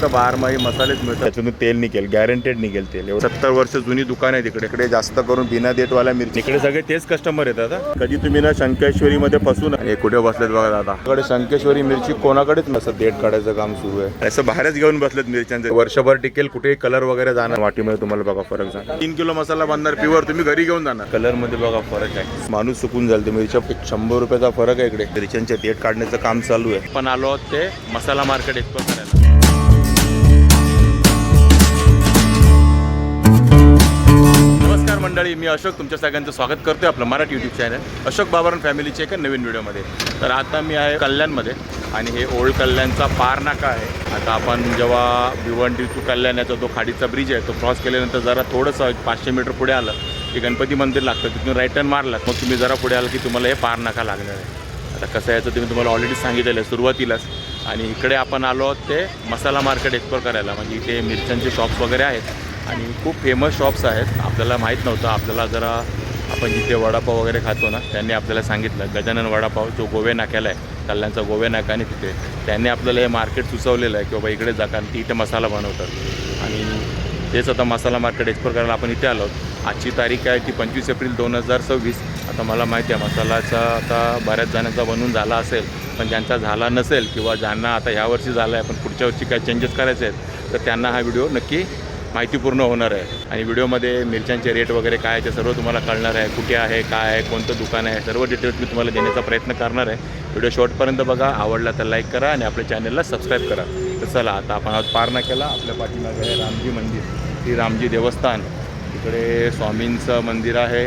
फक्त बारमाही मसालेच मिळतात, त्याच्यातून तेल निघेल, गॅरंटेड निघेल तेल. 70 वर्ष जुनी दुकान आहे तिकडे. इकडे जास्त करून बिना देटवाल्या मिरची, इकडे सगळे तेच कस्टमर येतात. कधी तुम्ही ना शंकेश्वरी मध्ये फसून हे कुठे बसलेत बघा दादा. इकडे शंकेश्वरी मिरची कोणाकडेच नसतं, देठ काढायचं काम सुरू आहे. असं बाहेरच घेऊन बसलेत मिरच्यांचे. वर्षभर टिकेल, कुठेही कलर वगैरे जाणार. वाटीमध्ये तुम्हाला बघा फरक जाणार. 3 किलो मसाला बांधणार प्युअर, तुम्ही घरी घेऊन जाणार. कलर मध्ये बघा फरक आहे, माणूस सुकून जाईल. मिरच्या 100 रुपयाचा फरक आहे. इकडे मिरच्यांचे देठ काढण्याचं काम चालू आहे. पण आलो ते मसाला मार्केट एक्सप्लोर करायला. नमस्कार मंडळी, मी अशोक तुमच्या सगळ्यांचं स्वागत करतोय आपलं मराठी यूट्यूब चॅनल अशोक बाबरान फॅमिलीच्या एका नवीन व्हिडिओमध्ये. तर आता मी आहे कल्याणमध्ये आणि हे ओल्ड कल्याणचा पार नाका आहे. आता आपण जेव्हा भिवंडी टू कल्याणाचा जो खाडीचा ब्रिज आहे तो क्रॉस केल्यानंतर जरा थोडंसं 500 मीटर पुढे आलं की गणपती मंदिर लागतं. तिथून राईट टर्न मारलात मग तुम्ही जरा पुढे आलं की तुम्हाला हे पार नाका लागणार आहे. आता कसं यायचं तुम्ही तुम्हाला ऑलरेडी सांगितलेलं आहे सुरुवातीलाच. आणि इकडे आपण आलो आहोत ते मसाला मार्केट एक्सप्लोर करायला. म्हणजे इथे मिरच्यांचे शॉप्स वगैरे आहेत आणि खूप फेमस शॉप्स आहेत. आपल्याला माहीत नव्हतं. आपल्याला जरा आपण जिथे वडापाव वगैरे खातो ना त्यांनी आपल्याला सांगितलं, गजानन वडापाव जो गोवे नाक्याला आहे, कल्याणचा गोवे नाका, आणि तिथे त्यांनी आपल्याला हे मार्केट सुचवलेलं आहे की बाबा इकडे जा, कारण ती इथे मसाला बनवतात. आणि तेच आता मसाला मार्केट एक्सप्लोर करायला आपण इथे आलो आहोत. आजची तारीख आहे ती 25 एप्रिल 2026. आता मला माहिती आहे मसालाचा आता बऱ्याच जणांचा बनवून झाला असेल, पण ज्यांचा झाला नसेल किंवा ज्यांना आता ह्या वर्षी झाला आहे पण पुढच्या वर्षी काय चेंजेस करायचे आहेत तर त्यांना हा व्हिडिओ नक्की माहितीपूर्ण होणार आहे. आणि व्हिडिओमध्ये मिरच्यांचे रेट वगैरे काय आहे ते सर्व तुम्हाला कळणार आहे. कुठे आहे, काय आहे, कोणतं दुकान आहे, सर्व डिटेल्स मी तुम्हाला देण्याचा प्रयत्न करणार आहे. व्हिडिओ शॉर्टपर्यंत बघा. आवडला तर लाईक करा आणि आपल्या चॅनलला सबस्क्राईब करा. तर चला आता आपण आज पार नाक्याला. आपल्या पाठीमागे आहे रामजी मंदिर, श्री रामजी देवस्थान. इकडे स्वामींचं मंदिर आहे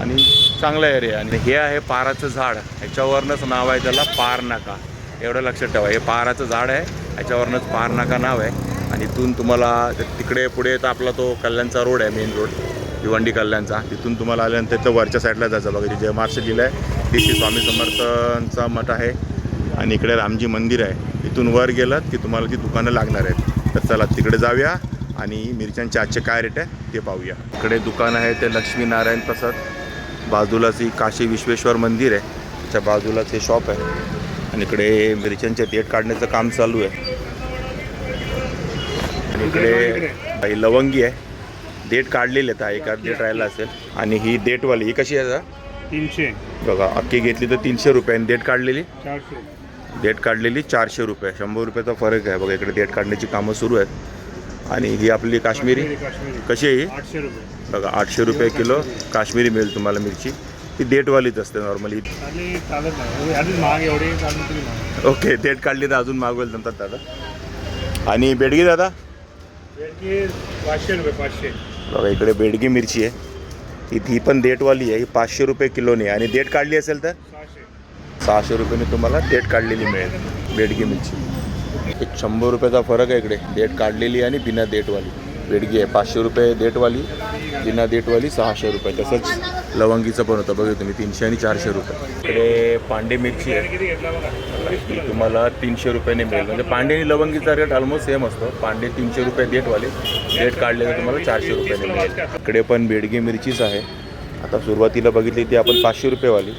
आणि चांगला एरिया. आणि हे आहे पाराचं झाड, ह्याच्यावरनंच नाव आहे त्याला पार नाका. एवढं लक्षात ठेवा, हे पाराचं झाड आहे, ह्याच्यावरनंच पार नाका नाव आहे. आणि इथून तुम्हाला तिकडे पुढे तर आपला तो कल्याणचा रोड आहे, मेन रोड भिवंडी कल्याणचा. तिथून तुम्हाला आल्यानंतर तर वरच्या साईडला जायचं बघा. जय महाराष्ट्र लिहिलं आहे, तिथे स्वामी समर्थांचा मठ आहे आणि इकडे रामजी मंदिर आहे. इथून वर गेलात की तुम्हाला ती दुकानं लागणार आहेत. तर चला तिकडे जाऊया आणि मिरच्यांचे आजचे काय रेट आहे ते पाहूया. इकडे दुकान आहे ते लक्ष्मीनारायण प्रसाद. बाजूलाच ही काशी विश्वेश्वर मंदिर आहे, त्याच्या बाजूलाच हे शॉप आहे. आणि इकडे मिरच्यांचे देठ काढण्याचं काम चालू आहे. आणि इकडे काही लवंगी आहे, देठ काढलेले आहेत. एका देठ राहिला असेल. आणि ही देठवाली ही कशी आहे 300 बघा. अख्खी घेतली तर 300 रुपये आणि देठ काढलेली 400. देठ काढलेली 400 रुपये. 100 रुपयाचा फरक आहे बघा. इकडे देठ काढण्याची कामं सुरू आहेत. आणि ही आपली काश्मीरी कशी आहे ही 800 रुपये बघा. 800 रुपये किलो काश्मीरी मिळेल तुम्हाला मिरची. ती देठवालीच असते नॉर्मली. आणि चालत नाही, आधीच महाग एवढे चालून तरी महाग. ओके, देठ काढली तर अजून मागवेल नंतर दादा. आणि बेडगी दादा 500 रुपये 500. बघा इकडे बेडगी मिरची आहे, ही पण देठवाली आहे. ही 500 रुपये किलोने. आणि देठ काढली असेल तर 600 रुपयाने तुम्हाला देठ काढलेली मिळेल बेडगी मिरची. एक 100 रुपयाचा फरक आहे इकडे देठ काढलेली आणि बिना देठवाली. बेडगी आहे 500 रुपये देठवाली, बिना देठवाली 600 रुपये. तसंच लवंगीचं पण होतं बघा तुम्ही 300 आणि 400 रुपये. इकडे पांडे मिरची आहे, ती तुम्हाला 300 रुपयाने मिळेल. म्हणजे पांडे आणि लवंगीचा रेट ऑलमोस्ट सेम असतो. पांडे 300 रुपये देठवाले, देठ काढले तर तुम्हाला 400 रुपयाने मिळेल. इकडे पण बेडगी मिरचीच आहे. आता सुरुवातीला बघितली ती आपण 500 रुपयेवाली,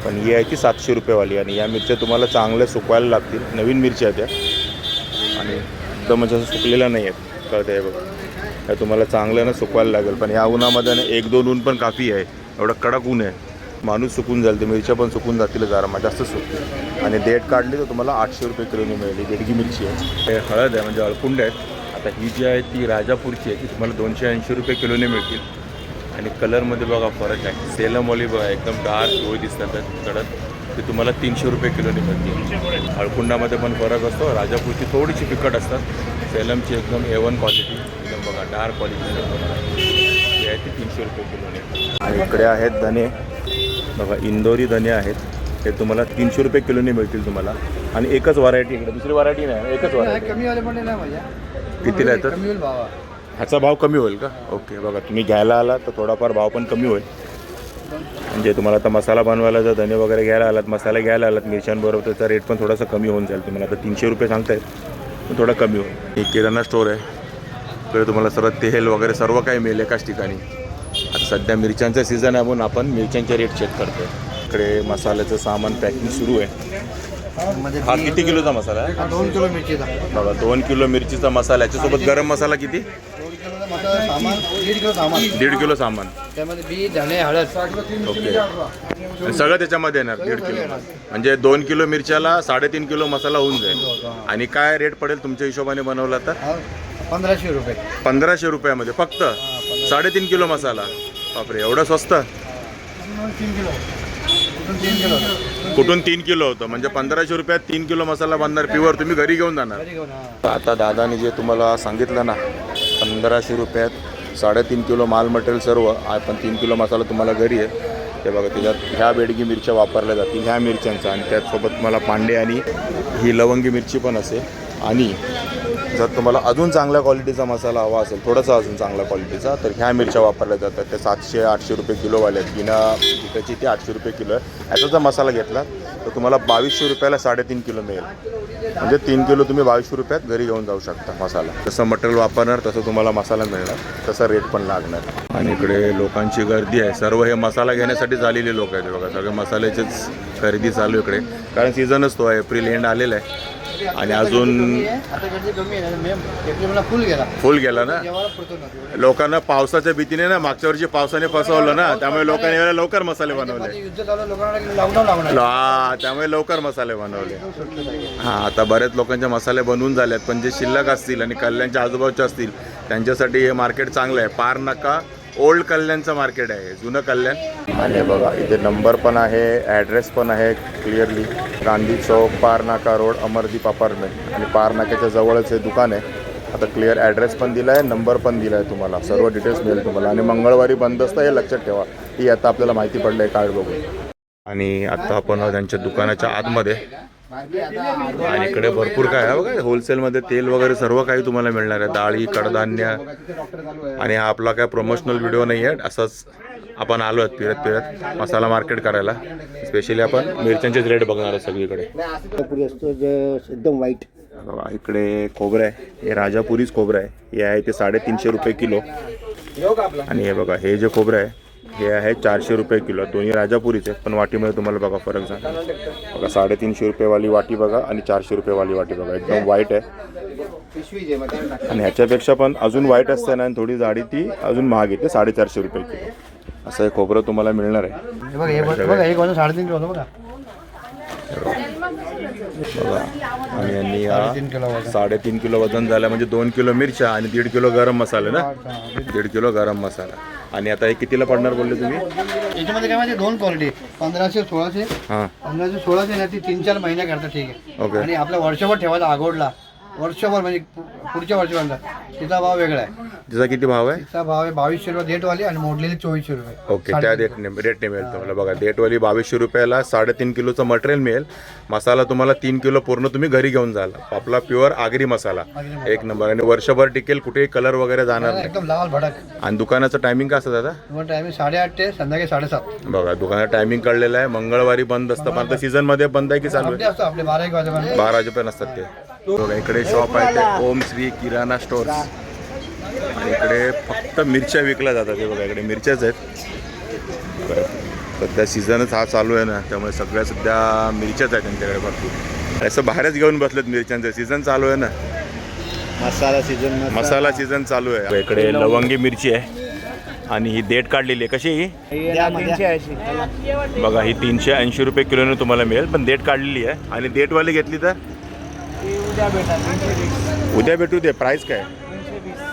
पण ही आहे ती 700 रुपयेवाली. आणि या मिरच्या तुम्हाला चांगल्या सुकवायला लागतील. नवीन मिरच्या आहेत त्या आणि एकदम म्हणजे असं सुकलेल्या नाही आहेत, कळतं आहे बघा. त्या तुम्हाला चांगलं ना सुकवायला लागेल. पण या उन्हामध्ये ना 1-2 ऊन पण काफी आहे. एवढं कडक ऊन आहे, माणूस सुकून जाईल. ते मिरच्या पण सुकून जातील जरा जास्त सुकतील. आणि देठ काढली तर तुम्हाला 800 रुपये किलोने मिळेल. देडगी मिरची आहे. हे हळद आहे म्हणजे अळकुंड आहेत. आता ही जी आहे ती राजापूरची आहे, ती तुम्हाला 280 रुपये किलोने मिळतील. आणि कलरमध्ये बघा फरक आहे. सेलमवाली बघा एकदम डार्क डोळे दिसतात कडक, ते तुम्हाला 300 रुपये किलोने मिळतील. अळकुंडामध्ये पण फरक असतो. राजापूरची थोडीशी फिकट असतात, सेलमची एकदम A1 क्वालिटी, एकदम बघा डार्क क्वालिटी ही आहे ती 300 रुपये किलोने. आणि इकडे आहेत धने बघा, इंदोरी धने आहेत. ते तुम्हाला 300 रुपये किलोने मिळतील तुम्हाला. आणि एकच व्हरायटी, इकडे दुसरी व्हरायटी नाही, एकच व्हरायटी. कितीला येतात? ह्याचा भाव कमी होईल का? ओके बघा, तुम्ही घ्यायला आलात तर थोडाफार भाव पण कमी होईल. म्हणजे तुम्हाला आता मसाला बनवायला जर धने वगैरे घ्यायला आलात, मसाला घ्यायला आलात मिरच्यांबरोबर, त्याचा रेट पण थोडासा कमी होऊन जाईल. तुम्हाला आता 300 रुपये सांगतायत, पण थोडा कमी होईल. एक किराणा स्टोर आहे, इकडे तुम्हाला सर्व तेल वगैरे सर्व काही मिळेल एकाच ठिकाणी. आता सध्या मिरच्यांचा सीझन आहे म्हणून आपण मिरच्यांचे रेट चेक करतो आहे. इकडे मसाल्याचं सामान पॅकिंग सुरू आहे. मध्ये हा किती किलोचा मसाला आहे? 2 किलो मिरचीचा. बघा 2 किलो मिरचीचा मसाला, याच्यासोबत गरम मसाला किती? 2 किलोचा मसाला सामान 1.5 किलो सामान. 1.5 किलो सामान. त्यामध्ये बी धणे हळद. ओके. आणि सगळं त्याच्यामध्ये येणार 1.5 किलो, म्हणजे 2 किलो मिरच्याला 3.5 किलो मसाला होऊन जाईल. आणि काय रेट पडेल तुमच्या हिशोबाने बनवला तर? 1500 रुपये. 1500 रुपयामध्ये फक्त 3.5 किलो मसाला. बापरे, एवढं स्वस्त? 3 किलो. 3 किलो. कुठून 3 किलो होतं? म्हणजे 1500 रुपयात 3 किलो मसाला बनणार प्युअर, तुम्ही घरी घेऊन जाणार. आता दादाने जे तुम्हाला सांगितलं ना, 1500 रुपयात 3.5 किलो माल मटेरियल सर्व, पण 3 किलो मसाला तुम्हाला घरी आहे. ते बघा, त्याच्यात ह्या बेडगी मिरच्या वापरल्या जातील, ह्या मिरच्यांचा, आणि त्याचसोबत मला पांडे आणि ही लवंगी मिरची पण असेल. आणि जर तुम्हाला अजून चांगल्या क्वालिटीचा मसाला हवा असेल, थोडासा अजून चांगल्या क्वालिटीचा, तर ह्या मिरच्या वापरल्या जातात. त्या 700-800 रुपये किलोवाल्या आहेत. बिना तिथाची ते 800 रुपये किलो आहे. याचा जर मसाला घेतला तर तुम्हाला 2200 रुपयाला 3.5 किलो मिळेल. म्हणजे 3 किलो तुम्ही 2200 रुपयात घरी घेऊन जाऊ शकता मसाला. जसं मटेरियल वापरणार तसं तुम्हाला मसाला मिळणार, तसा रेट पण लागणार. आणि इकडे लोकांची गर्दी आहे. सर्व हे मसाला घेण्यासाठी झालेले लोक आहेत. बघा, सगळे मसाल्याचेच खरेदी चालू इकडे, कारण सीझनच तो आहे. एप्रिल एंड आलेला आहे आणि अजून फुल गेला ना. लोकांना पावसाच्या भीतीने ना, मागच्या वर्षी पावसाने फसवलं ना, त्यामुळे लोकांनी लवकर मसाले बनवले. त्यामुळे लवकर मसाले बनवले. हां, आता बरेच लोकांचे मसाले बनवून झाले आहेत, पण जे शिल्लक असतील आणि कल्याणच्या आजूबाजूचे असतील त्यांच्यासाठी हे मार्केट चांगलं आहे. पार नाका ओल्ड कल्याणचं मार्केट आहे, जुनं कल्याण. आणि बघा, इथे नंबर पण आहे, ॲड्रेस पण आहे क्लिअरली. गांधी चौक, पार नाका रोड, अमरदीप अपार्टमेंट. आणि पार नाक्याच्या जवळच हे दुकान आहे. आता क्लिअर ॲड्रेस पण दिला आहे, नंबर पण दिला आहे तुम्हाला, सर्व डिटेल्स मिळेल तुम्हाला. आणि मंगळवारी बंद असतं हे लक्षात ठेवा. ही आता आपल्याला माहिती पडलं आहे कार्ड बघून. आणि आता आपण त्यांच्या दुकानाच्या आतमध्ये, आणि इकडे भरपूर काय आहे बघा, होलसेलमध्ये तेल वगैरे सर्व काही तुम्हाला मिळणार आहे, डाळी, कडधान्य. आणि हा आपला काय प्रमोशनल व्हिडिओ नाही आहे, असंच आपण आलो आहेत फिरत फिरत मसाला मार्केट करायला. स्पेशली आपण मिरच्यांचेच रेट बघणार आहे सगळीकडे. एकदम वाईट. बघा, इकडे खोबरं आहे, हे राजापुरीच खोबरं आहे. हे आहे ते 350 रुपये किलो. आणि हे बघा, हे जे खोबरं आहे हे आहे 400 रुपये किलो. दोन्ही राजापुरीचे, पण वाटीमध्ये तुम्हाला बघा फरक झाला. बघा, 350 रुपयेवाली वाटी बघा आणि 400 रुपयेवाली वाटी बघा, एकदम व्हाईट आहे. आणि ह्याच्यापेक्षा पण अजून व्हाईट असते ना, आणि थोडी जाडी, ती अजून महाग येते, 450 रुपये किलो. असं हे खोबरं तुम्हाला मिळणार आहे. बघा, एक वाजता 3.5 किलो बघा. बघा, आणि यांनी 3.5 किलो वजन झालं, म्हणजे 2 किलो मिरच्या आणि 1.5 किलो गरम मसाला ना, 1.5 किलो गरम मसाला. आणि आता हे कितीला पडणार बोलले तुम्ही? याच्यामध्ये काय माहिती, 2 क्वालिटी, 1500-1600. हां, 1500-1600 ना, ती 3-4 महिन्या करता, ठीक आहे. ओके. आणि आपल्या वर्षभर ठेवायला आगोडला, वर्षभर म्हणजे पुढच्या वर्षभर, तिचा भाव वेगळा आहे. तिचा किती भाव आहे? तिचा भाव आहे 2200 रुपये डेटवाली, आणि मोडलेली 2400 रुपये. ओके, त्या रेटने मिळेल तुम्हाला. बघा, डेटवाली 2200 रुपयाला 3.5 किलोचं मटेरियल मिळेल. मसाला तुम्हाला 3 किलो पूर्ण तुम्ही घरी घेऊन जाल. आपला प्युअर आगरी मसाला, एक नंबर. आणि वर्षभर टिकेल, कुठेही कलर वगैरे जाणार नाही, एकदम लाल भडक. आणि दुकानाचं टायमिंग काय असतं दादा? तुम्हाला टायमिंग 8:30 ते संध्याकाळी 7:30. बघा, दुकानाचं टायमिंग कळलेलं आहे. मंगळवारी बंद असतं, पण आता सीझनमध्ये बंद आहे की चालू आहे? असतो आपले 12-1 वाजेपर्यंत. 12 वाजेपर्यंत असतात ते. बघा, इकडे शॉप आहे ते ओम श्री किराणा स्टोर्स. आणि इकडे फक्त मिरच्या विकल्या जातात. हे बघा, इकडे मिरच्याच आहेत. सध्या सीझनच हा चालू आहे ना, त्यामुळे सगळ्या सध्या मिरच्याच आहेत त्यांच्याकडे भरपूर. असं बाहेरच घेऊन बसलेत मिरच्यांचं, सीझन चालू आहे ना, मसाला सीझन चालू आहे. इकडे लवंगी मिरची आहे, आणि ही देठ काढलेली आहे. कशी ही? बघा, ही 380 रुपये किलोने तुम्हाला मिळेल, पण देठ काढलेली आहे. आणि देठवाली घेतली तर उद्या भेटू दे. प्राइस काय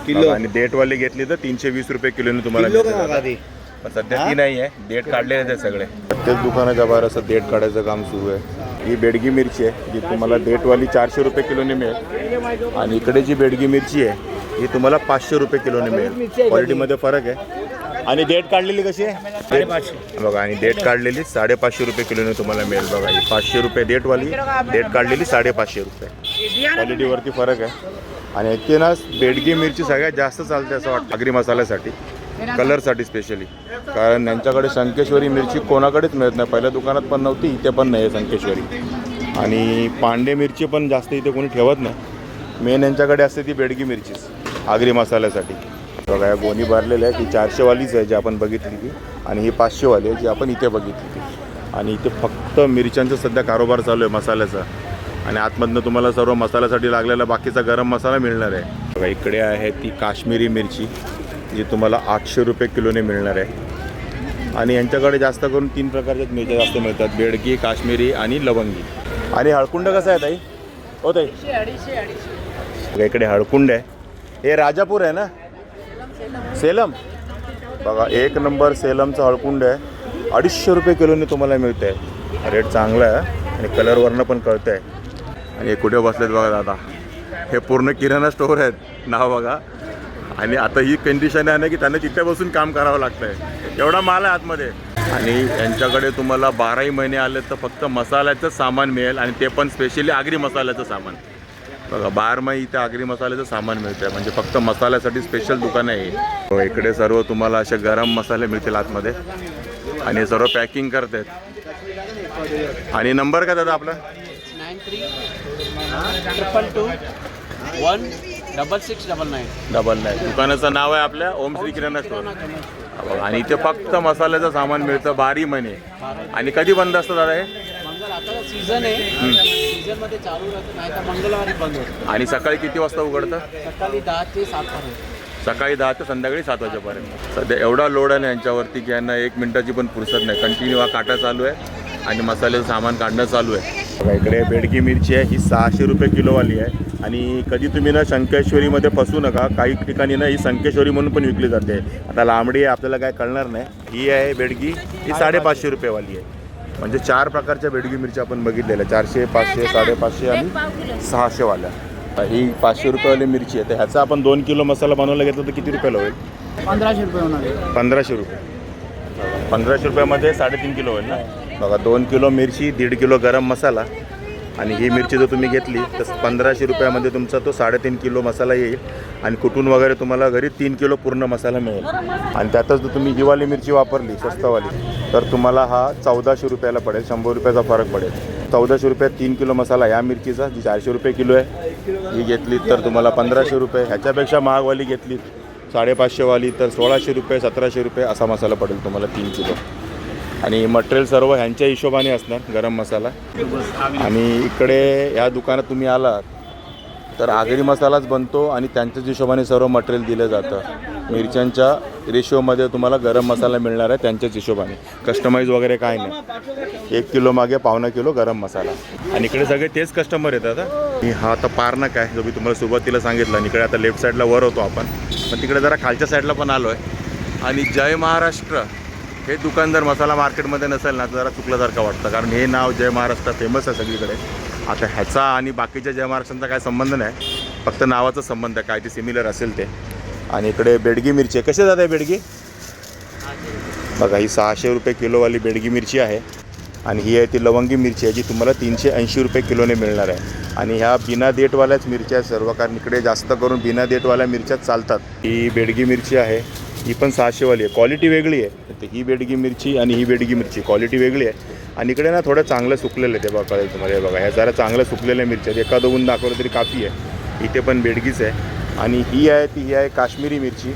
किलो? आणि देठवाली घेतली तर 320 रुपये किलोने तुम्हाला मिळेल. पण सध्या ती नाही आहे, देठ काढलेले आहेत सगळे. प्रत्येक दुकानाच्या बाहेर असं देठ काढायचं काम सुरू आहे. ही बेडगी मिरची आहे, जी तुम्हाला देठवाली 400 रुपये किलोने मिळेल. आणि इकडे जी बेडगी मिरची आहे ही तुम्हाला 500 रुपये किलोने मिळेल. क्वालिटीमध्ये फरक आहे. आणि देठ काढलेली कशी आहे? 550. बघा, आणि देठ काढलेली 550 रुपये किलोने तुम्हाला मिळेल. बघा, ही 500 रुपये देठवाली, देठ काढलेली 550 रुपये. क्वालिटीवरती फरक आहे. आणि इथे ना बेडगी मिरची सगळ्यात जास्त चालते असं वाटतं आगरी मसाल्यासाठी, कलरसाठी स्पेशली. कारण यांच्याकडे संकेश्वरी मिरची कोणाकडेच मिळत नाही. पहिल्या दुकानात पण नव्हती, इथे पण नाही आहे संकेश्वरी. आणि पांडे मिरची पण जास्त इथे कोणी ठेवत नाही. मेन यांच्याकडे असते ती बेडगी मिरचीच आगरी मसाल्यासाठी. बघा, या गोणी भरलेल्या आहे, ती 400वालीच आहे जी आपण बघितली ती, आणि ही 500वाली आहे जी आपण इथे बघितली ती. आणि इथे फक्त मिरच्यांचा सध्या कारोबार चालू आहे मसाल्याचा. आणि आतमधनं तुम्हाला सर्व मसाल्यासाठी लागलेला बाकीचा गरम मसाला मिळणार आहे. बघा इकडे आहे ती काश्मीरी मिरची जी तुम्हाला 800 रुपये किलोने मिळणार आहे. आणि यांच्याकडे जास्त करून 3 प्रकारच्या मिरच्या जास्त मिळतात, बेडगी, काश्मीरी आणि लवंगी. आणि हळकुंड कसं आहे ताई? हो ताई, 250. इकडे हळकुंड आहे. हे राजापूर आहे ना, सेलम. बघा 1 नंबर सेलमचं हळकुंड आहे, 250 रुपये किलोने तुम्हाला मिळतं आहे. रेट चांगला आहे आणि कलरवरनं पण कळतं आहे. आणि हे कुठे बसलेत बघा दादा, हे पूर्ण किराणा स्टोअर आहेत, नाव बघा. आणि आता ही कंडिशन आहे ना की त्यांना तिथे बसून काम करावं लागतं आहे, एवढा माल आहे आतमध्ये. आणि यांच्याकडे तुम्हाला 12ही महिने आले तर फक्त मसाल्याचं सामान मिळेल, आणि ते पण स्पेशली आगरी मसाल्याचं सामान. बघा 12 इथे आगरी मसाल्याचं सामान मिळतं आहे, म्हणजे फक्त मसाल्यासाठी स्पेशल दुकान आहे. इकडे सर्व तुम्हाला असे गरम मसाले मिळतील आतमध्ये, आणि हे सर्व पॅकिंग करत आहेत. आणि नंबर काय दादा आपला? 9322216699. दुकानाचं नाव आहे आपल्या ओम श्री किराणा स्टोअर. आणि इथे फक्त मसाल्याचं सामान मिळतं 12 महिने. आणि कधी बंद असतं दादा हे? आता सीझन आहे, सीझन मध्ये चालू राहतं, नाही तर मंगळवारी बंद होतं. आणि सकाळी किती वाजता उघडतं? सकाळी 10 ते 7 पर्यंत. सकाळी 10 ते संध्याकाळी 7 वाजेपर्यंत. सध्या एवढा लोड आहे ना यांच्यावरती की यांना 1 मिनिटाची पण फुरसत नाही. कंटिन्यू हा काटा चालू आहे आणि मसाल्याचं सामान काढणं चालू आहे. बघा इकडे बेडगी मिरची आहे, ही 600 रुपये किलोवाली आहे. आणि कधी तुम्ही ना शंकेश्वरीमध्ये फसू नका, काही ठिकाणी ना ही संकेश्वरी म्हणून पण विकली जाते. आता लांबडी आहे, आपल्याला काय कळणार नाही. ही आहे बेडगी, ही 550 रुपयेवाली आहे. म्हणजे 4 प्रकारच्या बेडगी मिरची आपण बघितलेल्या, 400, 500, 550 आणि 600वाल्या. ही 500 रुपयेवाली मिरची आहे. तर ह्याचा आपण 2 किलो मसाला बनवला घेतला तर किती रुपयाला होईल? 1500 रुपये होणार. 1500 रुपये. 1500 रुपयामध्ये 3.5 किलो होईल ना. बघा 2 किलो मिरची, 1.5 किलो गरम मसाला. आणि ही मिरची जर तुम्ही घेतली तर 1500 रुपयामध्ये तुमचा तो 3.5 किलो मसाला येईल. आणि कुटून वगैरे तुम्हाला घरी 3 किलो पूर्ण मसाला मिळेल. आणि त्यातच जर तुम्ही हिवाली मिरची वापरली स्वस्तवाली तर तुम्हाला हा 1400 रुपयाला पडेल, 100 रुपयाचा फरक पडेल. 1400 रुपयात 3 किलो मसाला या मिरचीचा, जी 400 रुपये किलो आहे, ही घेतली तर तुम्हाला 1500 रुपये. ह्याच्यापेक्षा महागवाली घेतली 550वाली तर 1600 रुपये, 1700 रुपये असा मसाला पडेल तुम्हाला 3 किलो. आणि मटेरियल सर्व ह्यांच्या हिशोबाने असणार, गरम मसाला. आणि इकडे या दुकानात तुम्ही आलात तर आगरी मसालाच बनतो आणि त्यांच्याच हिशोबाने सर्व मटेरियल दिलं जातं. मिरच्यांच्या रेशोमध्ये तुम्हाला गरम मसाला मिळणार आहे त्यांच्याच हिशोबाने, कस्टमाइज वगैरे काय नाही. 1 किलो मागे 1.25 किलो गरम मसाला. आणि इकडे सगळे तेच कस्टमर येतात. हा आता पारनाका आहे जो मी तुम्हाला सुरुवातीला सांगितलं. आणि इकडे आता लेफ्ट साईडला वर होतो आपण, पण तिकडे जरा खालच्या साईडला पण आलो आहे. आणि जय महाराष्ट्र हे दुकान जर मसाला मार्केटमध्ये नसेल ना तर जरा चुकल्यासारखं वाटतं, कारण हे नाव जय महाराष्ट्र फेमस आहे सगळीकडे. आता ह्याचा आणि बाकीच्या जय महाराष्ट्रांचा काय संबंध नाही, फक्त नावाचा संबंध आहे, काय ते सिमिलर असेल ते. आणि इकडे बेडगी मिरची आहे. कशी जाते बेडगी? बघा ही 600 रुपये किलोवाली बेडगी मिरची आहे. आणि ही आहे ती लवंगी मिरची आहे जी तुम्हाला 380 रुपये किलोने मिळणार आहे. आणि ह्या बिना देठवाल्याच मिरच्या आहेत सर्व, कारण इकडे जास्त करून बिना देठवाल्या मिरच्याच चालतात. ही बेडगी मिरची आहे, ही पण 600वाली आहे, क्वालिटी वेगळी आहे. तर ही बेडगी मिरची आणि ही बेडगी मिरची क्वालिटी वेगळी आहे. आणि इकडे ना थोडं चांगलं सुकलेलं आहे, ते बघा कळेल तुम्हाला. बघा ह्या जरा चांगलं सुकलेल्या मिरच्या आहेत, एका दोन दाखवलं तरी काफी आहे. इथे पण बेडगीच आहे. आणि ही आहे काश्मीरी मिरची,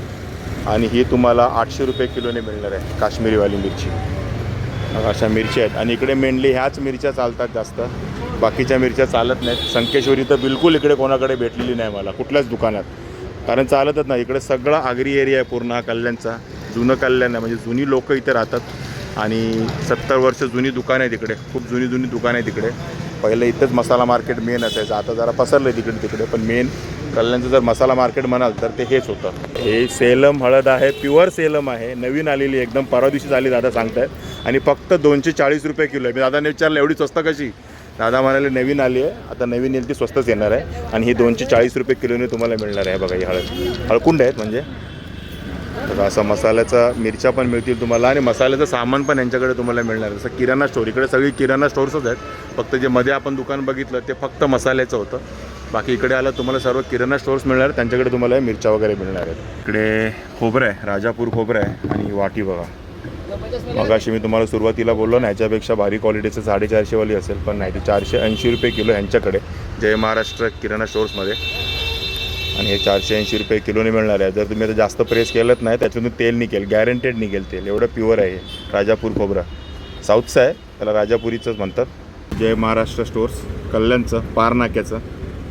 आणि ही तुम्हाला 800 रुपये किलोने मिळणार आहे काश्मीरीवाली मिरची. अशा मिरच्या आहेत. आणि इकडे मेनली ह्याच मिरच्या चालतात जास्त, बाकीच्या मिरच्या चालत नाहीत. संकेश्वरी तर बिलकुल इकडे कोणाकडे भेटलेली नाही मला कुठल्याच दुकानात, कारण चालतच नाही. इकडे सगळा आगरी एरिया आहे पूर्ण हा कल्याणचा. जुनं कल्याण आहे, म्हणजे जुनी लोकं इथे राहतात. आणि 70 वर्ष जुनी दुकान आहे तिकडे, खूप जुनी दुकान आहे तिकडे. पहिलं इथंच मसाला मार्केट मेन असायचं, आता जरा पसरलं आहे तिकडे. पण मेन कल्याणचं जर मसाला मार्केट म्हणाल तर ते हेच होतं. हे सेलम हळद आहे, प्युअर सेलम आहे, नवीन आलेली एकदम, परवा दिवशी आली दादा सांगतायत. आणि फक्त 240 रुपये किलो आहे. मी दादाने विचारलं एवढी स्वस्त कशी? दादा म्हणाले नवीन आली आहे, आता नवीन येईल ती स्वस्तच येणार आहे. आणि ही 240 रुपये किलोने तुम्हाला मिळणार आहे. बघा ही हळकुंड आहेत म्हणजे. बघा असं मसाल्याचा मिरच्या पण मिळतील तुम्हाला, आणि मसाल्याचं सामान पण यांच्याकडे तुम्हाला मिळणार आहे. जसं किराणा स्टोअर, इकडे सगळी किराणा स्टोअर्सच आहेत. फक्त जे मध्ये आपण दुकान बघितलं ते फक्त मसाल्याचं होतं. बाकी इकडे आलं तुम्हाला सर्व किराणा स्टोअर्स मिळणार, त्यांच्याकडे तुम्हाला मिरच्या वगैरे मिळणार आहेत. इकडे खोबरं आहे, राजापूर खोबरं आहे. आणि वाटी बघा, मगाशी मी तुम्हाला सुरुवातीला बोललो ना ह्याच्यापेक्षा भारी क्वालिटीचं 450वाली असेल, पण नाही, ते 480 रुपये किलो ह्यांच्याकडे जय महाराष्ट्र किराणा स्टोअर्समध्ये. आणि हे 480 रुपये किलोने मिळणार आहे. जर तुम्ही आता जास्त प्रेस केलंच नाही त्याच्यातून तेल निघेल, गॅरंटेड निघेल तेल, एवढं प्युअर आहे राजापूर खोबरं. साऊथचं आहे, त्याला राजापुरीचंच म्हणतात. जय महाराष्ट्र स्टोर्स कल्याणचं पार नाक्याचं,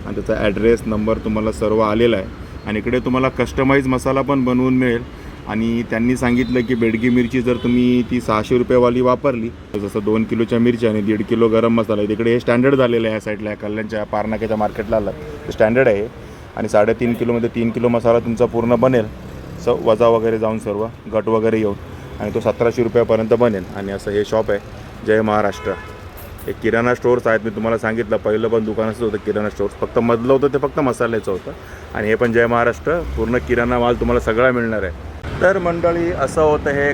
आणि त्याचा ॲड्रेस नंबर तुम्हाला सर्व आलेला आहे. आणि इकडे तुम्हाला कस्टमाइज मसाला पण बनवून मिळेल. आणि त्यांनी सांगितलं की बेडगी मिरची जर तुम्ही ती 600 रुपयेवाली वापरली, जसं 2 किलोच्या मिरच्या आणि 1.5 किलो गरम मसाला, तिकडे हे स्टँडर्ड झालेलं आहे. ह्या साईडला कल्याणच्या पारनाक्याच्या मार्केटला आलं ते स्टँडर्ड आहे. आणि 3.5 किलोमध्ये 3 किलो मसाला तुमचा पूर्ण बनेल, वजा वगैरे जाऊन सर्व गट वगैरे येऊन, आणि तो 1700 रुपयापर्यंत बनेल. आणि असं हे शॉप आहे जय महाराष्ट्र. हे किराणा स्टोअर्स आहेत, मी तुम्हाला सांगितलं पहिलं पण दुकानाचं होतं किराणा स्टोअर्स, फक्त मधलं होतं ते फक्त मसाल्याचं होतं. आणि हे पण जय महाराष्ट्र, पूर्ण किराणा माल तुम्हाला सगळा मिळणार आहे. तर मंडळी असं होतं हे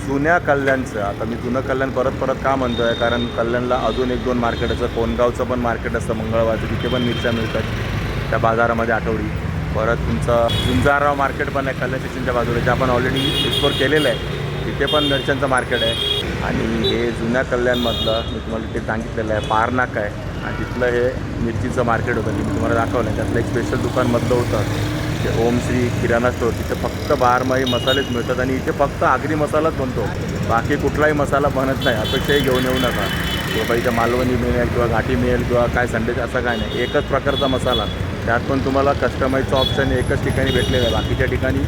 जुन्या कल्याणचं. आता मी जुनं कल्याण परत का म्हणतो आहे, कारण कल्याणला अजून 1-2 मार्केट असतं. कोणगावचं पण मार्केट असतं मंगळवारचं, तिथे पण मिरच्या मिळतात त्या बाजारामध्ये आठवडी. परत तुमचं झुंजारराव मार्केट पण आहे कल्याण स्टेशनच्या बाजूला, जे आपण ऑलरेडी एक्सप्लोर केलेलं आहे. तिथे पण मिरच्यांचं मार्केट आहे. आणि हे जुन्या कल्याणमधलं मी तुम्हाला तिथे सांगितलेलं आहे पार नाका आहे, आणि तिथलं हे मिरचीचं मार्केट होतं, ते मी तुम्हाला दाखवलं आहे. त्यातलं एक स्पेशल दुकानमधलं होतं ते ओम श्री किराणा स्टोअर. तिथे फक्त बारमाही मसालेच मिळतात, आणि इथे फक्त आगरी मसालाच बनतो, बाकी कुठलाही मसाला बनत नाही. अपेक्षाही घेऊन येऊ नका की बाबा इथे मालवणी मिळेल किंवा घाटी मिळेल किंवा काय संडेच, असं काय नाही. एकच प्रकारचा मसाला, त्यात पण तुम्हाला कस्टमाइजचं ऑप्शन एकच ठिकाणी भेटलेलं आहे. बाकीच्या ठिकाणी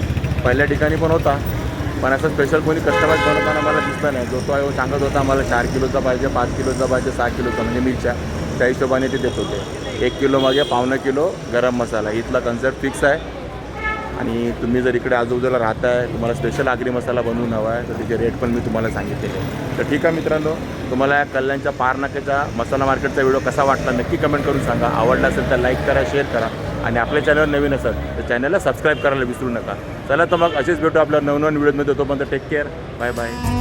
पहिल्या ठिकाणी पण होता, पण असं स्पेशल कोणी कस्टमाइज बनवताना मला दिसतं नाही. जो तो सांगत होता मला 4 किलोचा पाहिजे, 5 किलोचा पाहिजे, 6 किलोचा, म्हणजे मिरच्या त्या हिशोबाने ते देत होते. 1 किलो मागे 1.25 किलो गरम मसाला, इथला कन्सेप्ट फिक्स आहे. आणि तुम्ही जर इकडे आजूबाजूला राहताय, तुम्हाला स्पेशल आगरी मसाला बनवून हवा आहे, तर त्याचे रेट पण मी तुम्हाला सांगितलेले आहे. तर ठीक आहे मित्रांनो, तुम्हाला या कल्याणच्या पार नाक्याचा मसाला मार्केटचा व्हिडिओ कसा वाटला नक्की कमेंट करून सांगा. आवडला असेल तर लाईक करा, शेअर करा, आणि आपल्या चॅनलवर नवीन असेल तर चॅनलला सबस्क्राईब करायला विसरू नका. चला तर मग असेच भेटू आपल्या नवनवीन व्हिडिओमध्ये. तोपर्यंत टेक केअर, बाय बाय.